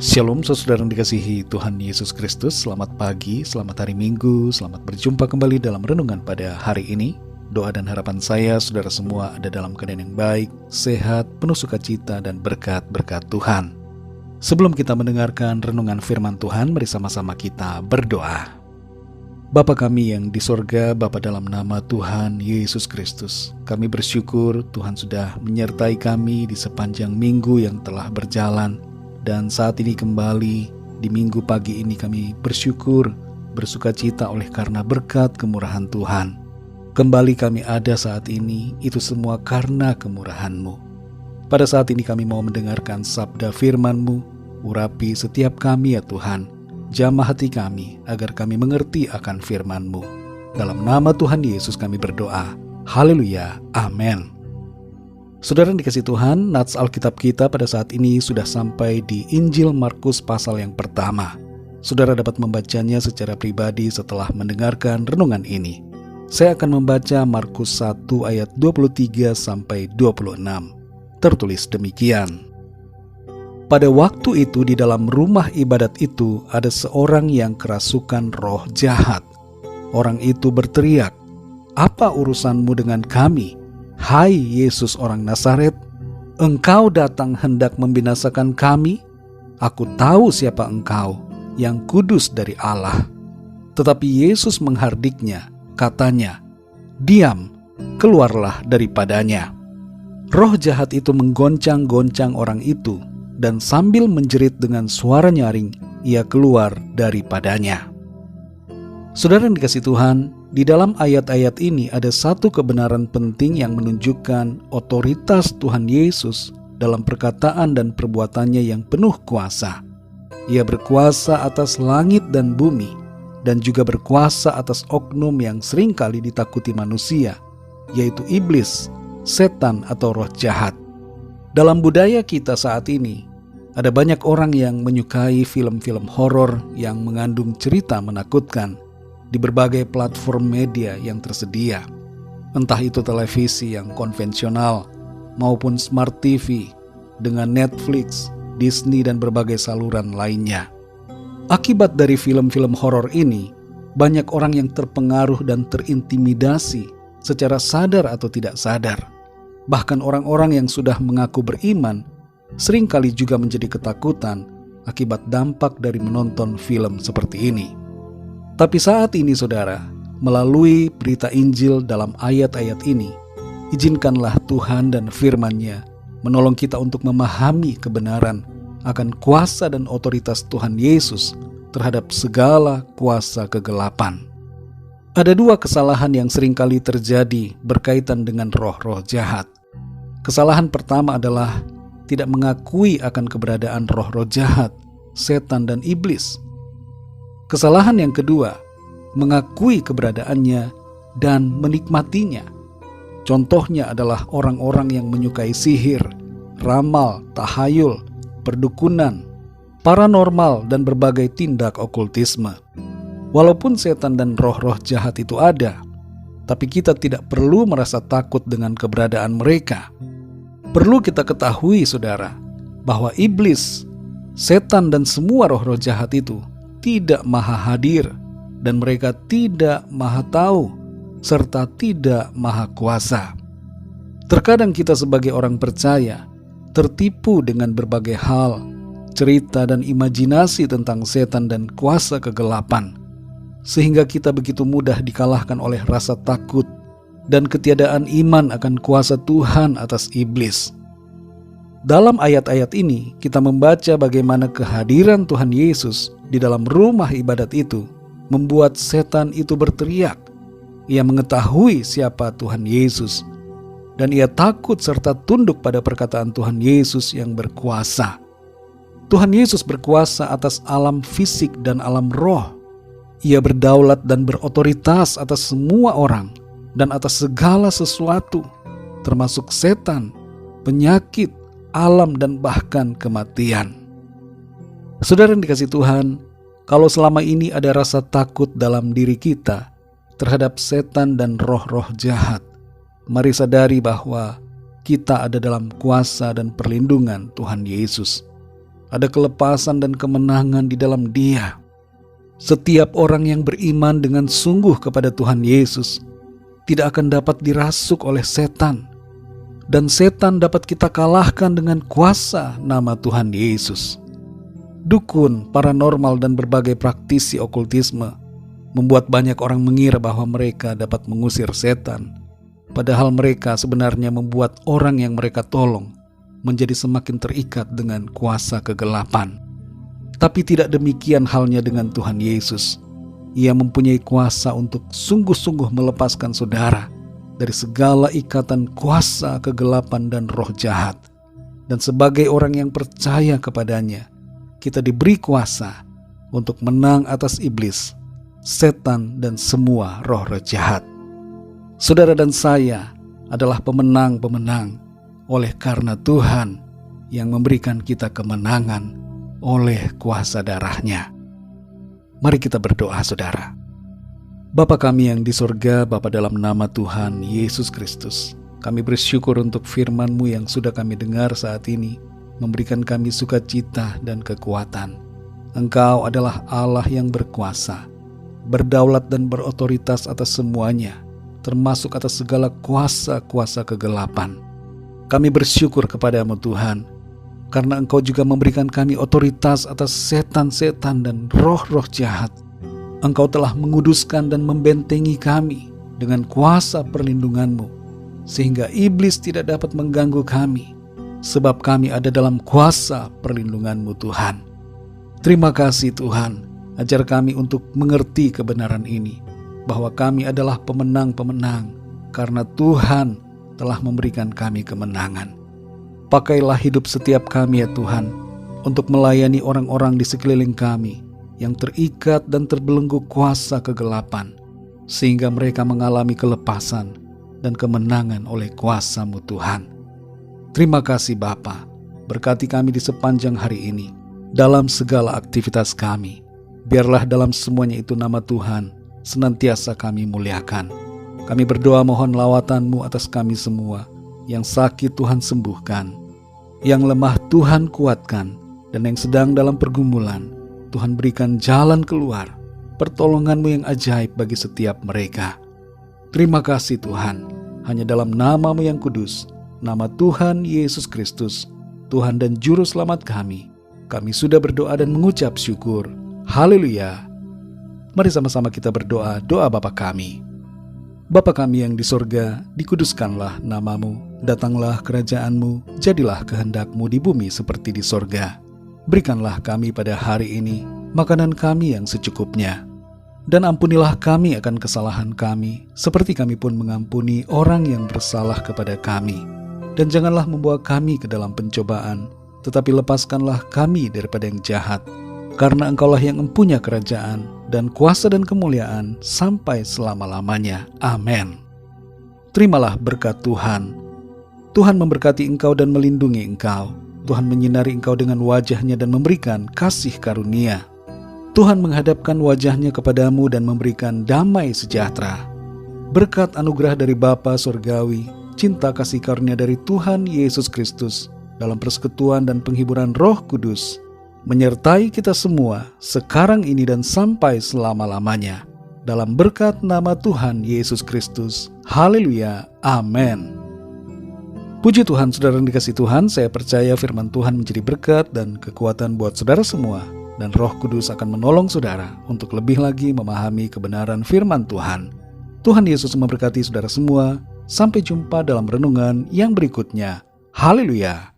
Shalom saudara yang dikasihi Tuhan Yesus Kristus. Selamat pagi, selamat hari Minggu, selamat berjumpa kembali dalam renungan pada hari ini. Doa dan harapan saya saudara semua ada dalam keadaan yang baik, sehat, penuh sukacita dan berkat-berkat Tuhan. Sebelum kita mendengarkan renungan firman Tuhan, mari sama-sama kita berdoa. Bapa kami yang di sorga, Bapa dalam nama Tuhan Yesus Kristus, kami bersyukur Tuhan sudah menyertai kami di sepanjang minggu yang telah berjalan. Dan saat ini kembali di minggu pagi ini kami bersyukur, bersukacita oleh karena berkat kemurahan Tuhan. Kembali kami ada saat ini, itu semua karena kemurahan-Mu. Pada saat ini kami mau mendengarkan sabda firman-Mu, urapi setiap kami ya Tuhan. Jamah hati kami agar kami mengerti akan firman-Mu. Dalam nama Tuhan Yesus kami berdoa. Haleluya, amin. Saudara yang dikasihi Tuhan, nats Alkitab kita pada saat ini sudah sampai di Injil Markus pasal yang pertama. Saudara dapat membacanya secara pribadi setelah mendengarkan renungan ini. Saya akan membaca Markus 1 ayat 23 sampai 26. Tertulis demikian. Pada waktu itu di dalam rumah ibadat itu ada seorang yang kerasukan roh jahat. Orang itu berteriak, "Apa urusanmu dengan kami? Hai Yesus orang Nazaret, Engkau datang hendak membinasakan kami? Aku tahu siapa Engkau, yang kudus dari Allah." Tetapi Yesus menghardiknya, katanya, "Diam, keluarlah daripadanya." Roh jahat itu menggoncang-goncang orang itu, dan sambil menjerit dengan suara nyaring, ia keluar daripadanya. Saudara yang dikasihi Tuhan, di dalam ayat-ayat ini ada satu kebenaran penting yang menunjukkan otoritas Tuhan Yesus dalam perkataan dan perbuatannya yang penuh kuasa. Ia berkuasa atas langit dan bumi, dan juga berkuasa atas oknum yang seringkali ditakuti manusia, yaitu iblis, setan atau roh jahat. Dalam budaya kita saat ini, ada banyak orang yang menyukai film-film horor yang mengandung cerita menakutkan di berbagai platform media yang tersedia, entah itu televisi yang konvensional maupun smart TV dengan Netflix, Disney dan berbagai saluran lainnya. Akibat dari film-film horor ini, banyak orang yang terpengaruh dan terintimidasi secara sadar atau tidak sadar. Bahkan orang-orang yang sudah mengaku beriman seringkali juga menjadi ketakutan akibat dampak dari menonton film seperti ini. Tapi saat ini saudara, melalui berita Injil dalam ayat-ayat ini, izinkanlah Tuhan dan firman-Nya menolong kita untuk memahami kebenaran akan kuasa dan otoritas Tuhan Yesus terhadap segala kuasa kegelapan. Ada dua kesalahan yang seringkali terjadi berkaitan dengan roh-roh jahat. Kesalahan pertama adalah tidak mengakui akan keberadaan roh-roh jahat, setan dan iblis. Kesalahan yang kedua, mengakui keberadaannya dan menikmatinya. Contohnya adalah orang-orang yang menyukai sihir, ramal, tahayul, perdukunan, paranormal, dan berbagai tindak okultisme. Walaupun setan dan roh-roh jahat itu ada, tapi kita tidak perlu merasa takut dengan keberadaan mereka. Perlu kita ketahui, saudara, bahwa iblis, setan, dan semua roh-roh jahat itu tidak maha hadir, dan mereka tidak maha tahu, serta tidak maha kuasa. Terkadang kita sebagai orang percaya tertipu dengan berbagai hal, cerita dan imajinasi tentang setan dan kuasa kegelapan, sehingga kita begitu mudah dikalahkan oleh rasa takut dan ketiadaan iman akan kuasa Tuhan atas iblis. Dalam ayat-ayat ini kita membaca bagaimana kehadiran Tuhan Yesus di dalam rumah ibadat itu membuat setan itu berteriak. Ia mengetahui siapa Tuhan Yesus, dan ia takut serta tunduk pada perkataan Tuhan Yesus yang berkuasa. Tuhan Yesus berkuasa atas alam fisik dan alam roh. Ia berdaulat dan berotoritas atas semua orang dan atas segala sesuatu, termasuk setan, penyakit, alam, dan bahkan kematian. Saudara yang dikasihi Tuhan, kalau selama ini ada rasa takut dalam diri kita terhadap setan dan roh-roh jahat, mari sadari bahwa kita ada dalam kuasa dan perlindungan Tuhan Yesus. Ada kelepasan dan kemenangan di dalam Dia. Setiap orang yang beriman dengan sungguh kepada Tuhan Yesus tidak akan dapat dirasuk oleh setan. Dan setan dapat kita kalahkan dengan kuasa nama Tuhan Yesus. Dukun, paranormal, dan berbagai praktisi okultisme membuat banyak orang mengira bahwa mereka dapat mengusir setan. Padahal mereka sebenarnya membuat orang yang mereka tolong menjadi semakin terikat dengan kuasa kegelapan. Tapi tidak demikian halnya dengan Tuhan Yesus. Ia mempunyai kuasa untuk sungguh-sungguh melepaskan saudara dari segala ikatan kuasa kegelapan dan roh jahat. Dan sebagai orang yang percaya kepadanya, kita diberi kuasa untuk menang atas iblis, setan, dan semua roh-roh jahat. Saudara dan saya adalah pemenang-pemenang oleh karena Tuhan yang memberikan kita kemenangan oleh kuasa darah-Nya. Mari kita berdoa, saudara. Bapa kami yang di surga, Bapa, dalam nama Tuhan Yesus Kristus, kami bersyukur untuk firman-Mu yang sudah kami dengar saat ini, memberikan kami sukacita dan kekuatan. Engkau adalah Allah yang berkuasa, berdaulat dan berotoritas atas semuanya, termasuk atas segala kuasa-kuasa kegelapan. Kami bersyukur kepada-Mu Tuhan, karena Engkau juga memberikan kami otoritas atas setan-setan dan roh-roh jahat. Engkau telah menguduskan dan membentengi kami dengan kuasa perlindungan-Mu, sehingga iblis tidak dapat mengganggu kami, sebab kami ada dalam kuasa perlindungan-Mu Tuhan. Terima kasih Tuhan, ajar kami untuk mengerti kebenaran ini, bahwa kami adalah pemenang-pemenang karena Tuhan telah memberikan kami kemenangan. Pakailah hidup setiap kami ya Tuhan, untuk melayani orang-orang di sekeliling kami yang terikat dan terbelenggu kuasa kegelapan, sehingga mereka mengalami kelepasan dan kemenangan oleh kuasa-Mu Tuhan. Terima kasih Bapa, berkati kami di sepanjang hari ini, dalam segala aktivitas kami. Biarlah dalam semuanya itu nama Tuhan senantiasa kami muliakan. Kami berdoa mohon lawatan-Mu atas kami semua. Yang sakit Tuhan sembuhkan, yang lemah Tuhan kuatkan, dan yang sedang dalam pergumulan Tuhan berikan jalan keluar, pertolongan-Mu yang ajaib bagi setiap mereka. Terima kasih Tuhan, hanya dalam nama-Mu yang kudus, nama Tuhan Yesus Kristus, Tuhan dan Juru Selamat kami sudah berdoa dan mengucap syukur. Haleluya. Mari sama-sama kita berdoa doa Bapa kami. Bapa kami yang di sorga, dikuduskanlah nama-Mu, datanglah kerajaan-Mu, jadilah kehendak-Mu di bumi seperti di sorga. Berikanlah kami pada hari ini makanan kami yang secukupnya. Dan ampunilah kami akan kesalahan kami, seperti kami pun mengampuni orang yang bersalah kepada kami. Dan janganlah membawa kami ke dalam pencobaan, tetapi lepaskanlah kami daripada yang jahat. Karena Engkaulah yang mempunyai kerajaan dan kuasa dan kemuliaan sampai selama-lamanya. Amin. Terimalah berkat Tuhan. Tuhan memberkati engkau dan melindungi engkau. Tuhan menyinari engkau dengan wajah-Nya dan memberikan kasih karunia. Tuhan menghadapkan wajah-Nya kepadamu dan memberikan damai sejahtera. Berkat anugerah dari Bapa Surgawi, cinta kasih karunia dari Tuhan Yesus Kristus, dalam persekutuan dan penghiburan Roh Kudus, menyertai kita semua sekarang ini dan sampai selama-lamanya. Dalam berkat nama Tuhan Yesus Kristus. Haleluya. Amin. Puji Tuhan, saudara yang dikasihi Tuhan, saya percaya firman Tuhan menjadi berkat dan kekuatan buat saudara semua. Dan Roh Kudus akan menolong saudara untuk lebih lagi memahami kebenaran firman Tuhan. Tuhan Yesus memberkati saudara semua. Sampai jumpa dalam renungan yang berikutnya. Haleluya.